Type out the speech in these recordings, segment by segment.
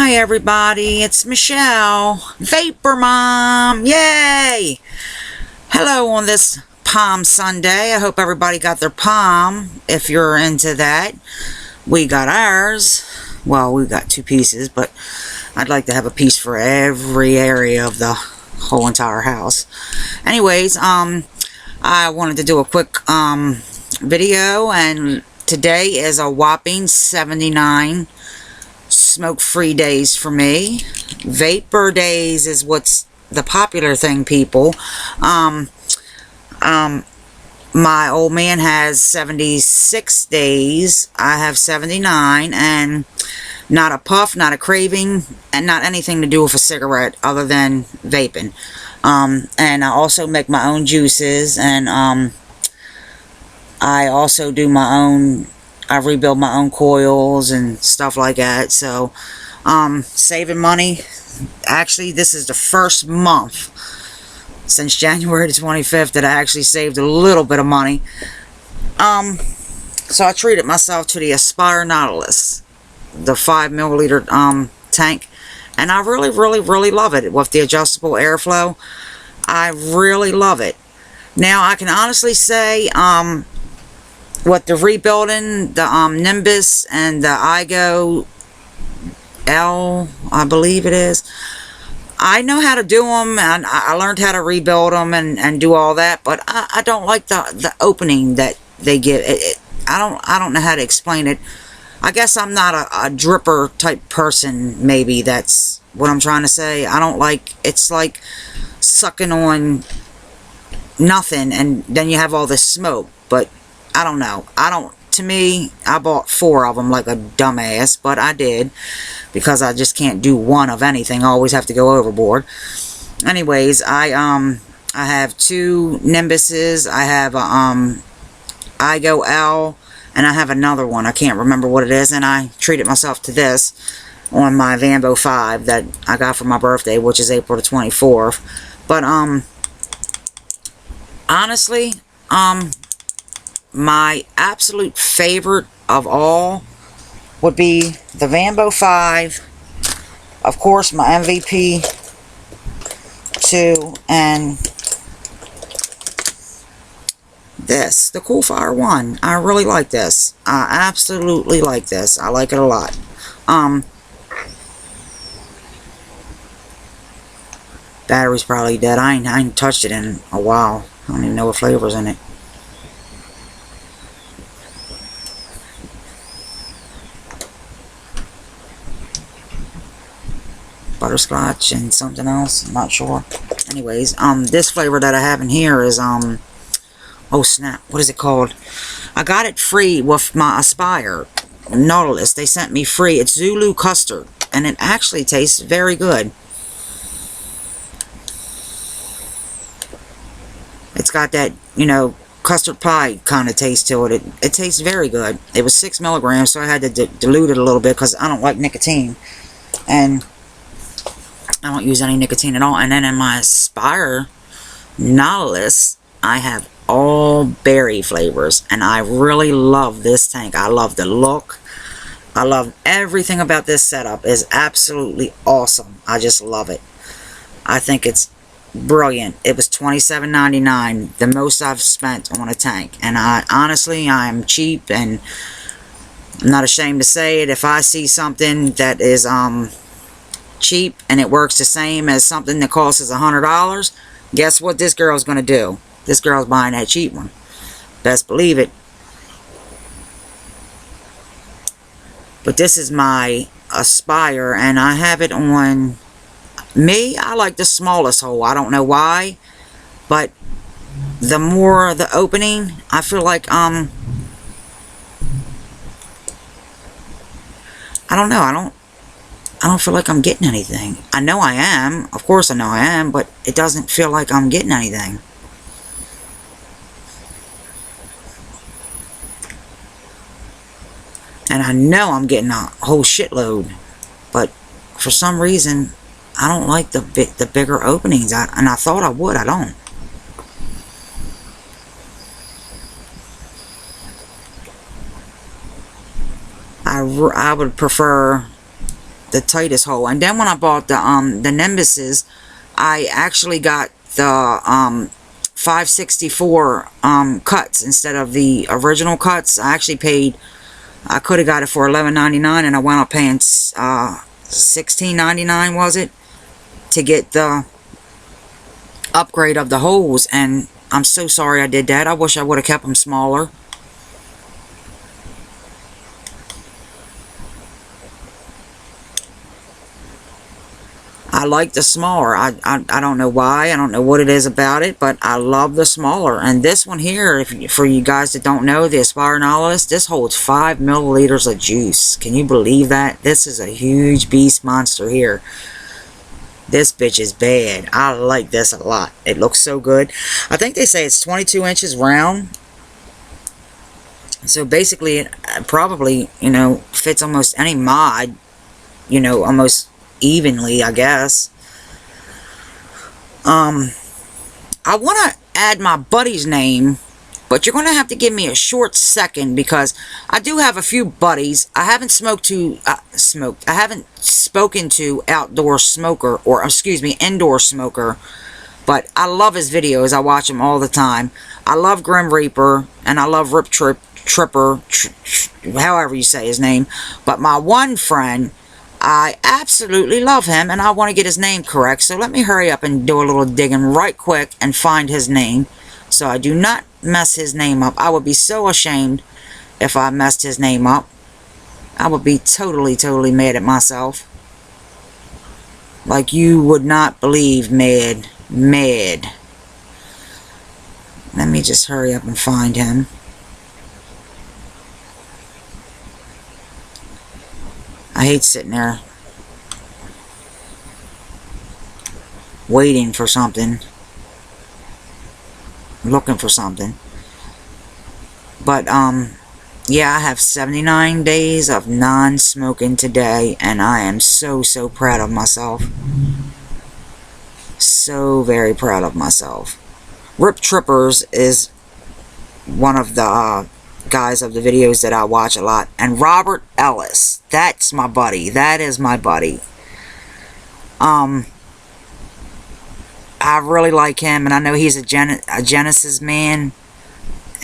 Hi everybody, it's Michelle, Vapor Mom, yay! Hello on this Palm Sunday. I hope everybody got their palm, if you're into that. We got ours. Well, we got 2 pieces, but I'd like to have a piece for every area of the whole entire house. Anyways, I wanted to do a quick video, and today is a whopping 79 smoke-free days for me. Vapor days is what's the popular thing, people. My old man has 76 days. I have 79, and not a puff, not a craving, and not anything to do with a cigarette other than vaping. And I also make my own juices, and I also do my own, I rebuild my own coils and stuff like that. So, saving money. Actually, this is the first month since January the 25th that I actually saved a little bit of money. So I treated myself to the Aspire Nautilus, the 5 milliliter tank, and I really love it with the adjustable airflow. I really love it. Now I can honestly say, with the rebuilding, the Nimbus and the iGo L, I believe it is, I know how to do them, and I learned how to rebuild them and do all that, but I don't like the opening that they give. I don't know how to explain it. I guess I'm not a dripper type person, maybe that's what I'm trying to say. I don't like, it's like sucking on nothing and then you have all this smoke, but I don't know. To me, I bought 4 of them like a dumbass, but I did, because I just can't do one of anything. I always have to go overboard. Anyways, I have 2 Nimbuses. I have a iGo L, and I have another one. I can't remember what it is, and I treated myself to this on my Vambo 5 that I got for my birthday, which is April the 24th. But honestly, my absolute favorite of all would be the Vambo 5, of course my MVP 2, and this, the Cool Fire 1. I really like this. I absolutely like this. I like it a lot. Battery's probably dead. I ain't touched it in a while. I don't even know what flavor's in it. Butterscotch and something else, I'm not sure. Anyways, this flavor that I have in here is oh snap, what is it called? I got it free with my Aspire Nautilus. They sent me free. It's Zulu custard, and it actually tastes very good. It's got that, you know, custard pie kind of taste to it. It tastes very good. It was 6 milligrams, so I had to dilute it a little bit because I don't like nicotine, and I don't use any nicotine at all. And then in my Aspire Nautilus, I have all berry flavors, and I really love this tank. I love the look. I love everything about this setup. Is absolutely awesome. I just love it. I think it's brilliant. It was $27.99, the most I've spent on a tank, and honestly, I'm cheap, and I'm not ashamed to say it. If I see something that is cheap and it works the same as something that costs us $100, guess what this girl's gonna do? This girl's buying that cheap one. Best believe it. But this is my Aspire, and I have it on me. I like the smallest hole. I don't know why, but the more the opening, I feel like I don't know. I don't feel like I'm getting anything. I know I am. Of course I know I am, but it doesn't feel like I'm getting anything. And I know I'm getting a whole shitload, but for some reason, I don't like the bigger openings. And I thought I would. I don't. I would prefer the tightest hole. And then when I bought the Nimbuses, I actually got the 564 cuts instead of the original cuts. I actually paid, I could have got it for $11.99, and I wound up paying $16.99, was it, to get the upgrade of the holes. And I'm so sorry I did that. I wish I would have kept them smaller. I like the smaller. I don't know why. I don't know what it is about it, but I love the smaller. And this one here, for you guys that don't know, the Aspire Nautilus, this holds 5 milliliters of juice. Can you believe that? This is a huge beast monster here. This bitch is bad. I like this a lot. It looks so good. I think they say it's 22 inches round. So basically, it probably, you know, fits almost any mod, you know, almost evenly, I guess. I want to add my buddy's name, but you're going to have to give me a short second, because I do have a few buddies. I haven't I haven't spoken to outdoor smoker, or excuse me, indoor smoker, but I love his videos. I watch him all the time. I love Grim Reaper, and I love Tripper, however you say his name. But my one friend, I absolutely love him, and I want to get his name correct. So let me hurry up and do a little digging right quick and find his name, so I do not mess his name up. I would be so ashamed if I messed his name up. I would be totally mad at myself. Like you would not believe mad. Let me just hurry up and find him. I hate sitting there waiting for something, looking for something. But yeah, I have 79 days of non-smoking today, and I am so proud of myself. So very proud of myself. Rip Trippers is one of the guys of the videos that I watch a lot. And Robert Ellis, that's my buddy. That is my buddy. I really like him, and I know he's a Genesis man.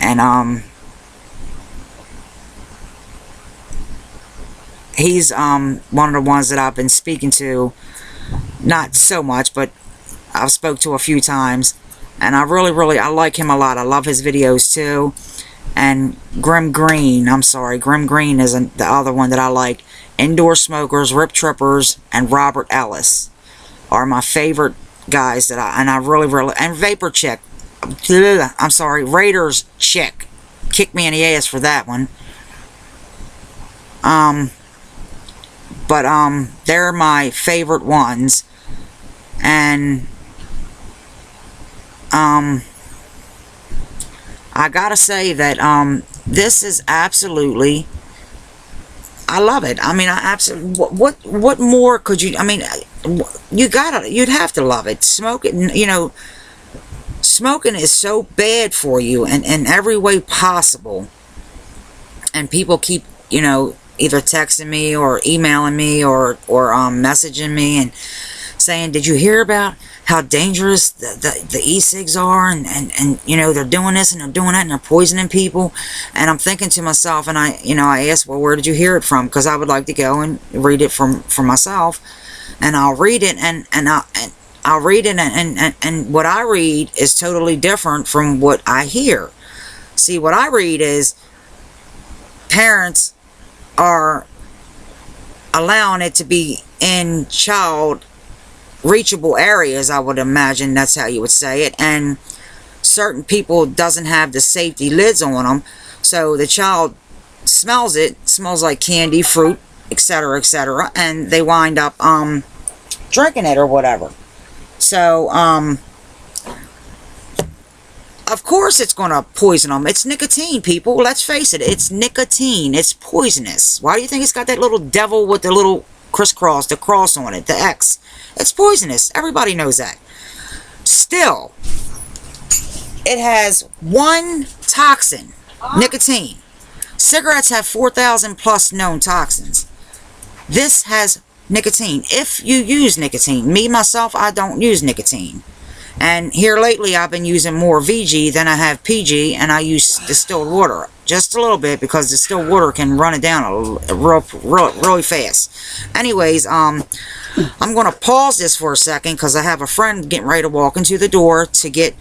And he's one of the ones that I've been speaking to, not so much, but I've spoke to a few times, and I like him a lot. I love his videos too. And Grim Green is the other one that I like. Indoor Smokers, Rip Trippers, and Robert Ellis are my favorite guys that I really and Vapor Chick. I'm sorry, Raiders Chick kicked me in the ass for that one. But they're my favorite ones. And I gotta say that this is absolutely, I love it. I mean, I absolutely, what more could you, I mean, you'd have to love it. Smoking, you know, smoking is so bad for you in every way possible. And people keep, you know, either texting me or emailing me or messaging me and saying, did you hear about how dangerous the e-cigs are, and you know, they're doing this and they're doing that and they're poisoning people? And I'm thinking to myself, and I asked, well, where did you hear it from? Because I would like to go and read it for myself. And I'll read it, and I'll read it, and what I read is totally different from what I hear. See, what I read is parents are allowing it to be in child reachable areas, I would imagine that's how you would say it, and certain people doesn't have the safety lids on them, so the child smells it, smells like candy, fruit, etc., and they wind up drinking it or whatever. So of course it's going to poison them. It's nicotine, people. Let's face it, it's nicotine. It's poisonous. Why do you think it's got that little devil with the little crisscross, the cross on it, the X? It's poisonous. Everybody knows that. Still, it has one toxin, nicotine. Cigarettes have 4,000 plus known toxins. This has nicotine. If you use nicotine. Me, myself, I don't use nicotine. And here lately, I've been using more VG than I have PG, and I use distilled water. Just a little bit, because distilled water can run it down really fast. Anyways, I'm going to pause this for a second, because I have a friend getting ready to walk into the door to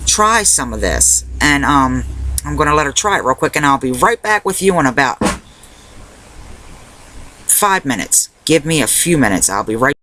try some of this. And I'm going to let her try it real quick, and I'll be right back with you in about 5 minutes. Give me a few minutes. I'll be right